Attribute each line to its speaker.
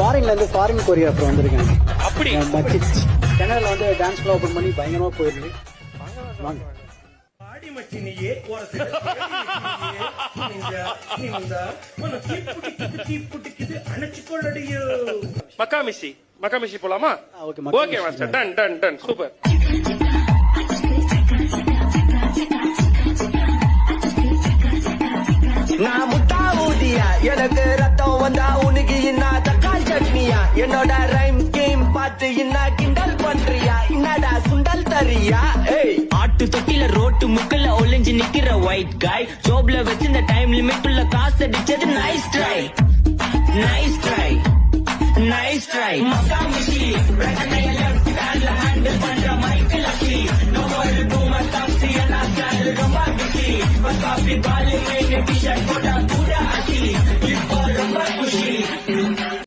Speaker 1: ஃபாரின்ல இருந்து foreign choreographer வந்திருக்காங்க.
Speaker 2: அப்படி
Speaker 1: மச்சி சென்னையில வந்து டான்ஸ் கிளப் ஓபன் பண்ணி பயங்கரமா போயிருக்கு. வாங்க.
Speaker 3: ஆடி மச்சினியே ஓரத்துல தீப்புட்டிக்குது அணைச்சுக்கொள்ளடியோ.
Speaker 2: மக்காமிஷி போலாமா? Okay master, done done done, super.
Speaker 4: நான் முட்டா ஊதியா, எனக்கு ரத்தம் வந்தா உனக்கு என்ன தக்காளி சட்னியா? என்னோட ரைம் ஸ்கீம் பார்த்து என்ன கிண்டல் பண்றியா? என்னடா சுண்டல் தரியா? ஆட்டு தொட்டில ரோட்டு முக்கல்ல ஒளிஞ்சு நிக்கிற ஒயிட் காய், ஜோப்ல வச்சிருந்த டைம் லிமிட் உள்ள காசு அடிச்சது nice try, nice try, nice try. மக்காமிஷி ஹேண்டில் பண்ற மைக்கில் அசி, நோபல் பூமர் தாப்சி, நான் ரொம்ப பிஸி. காப்பி பாலு டி-ஷர்ட் போட்டா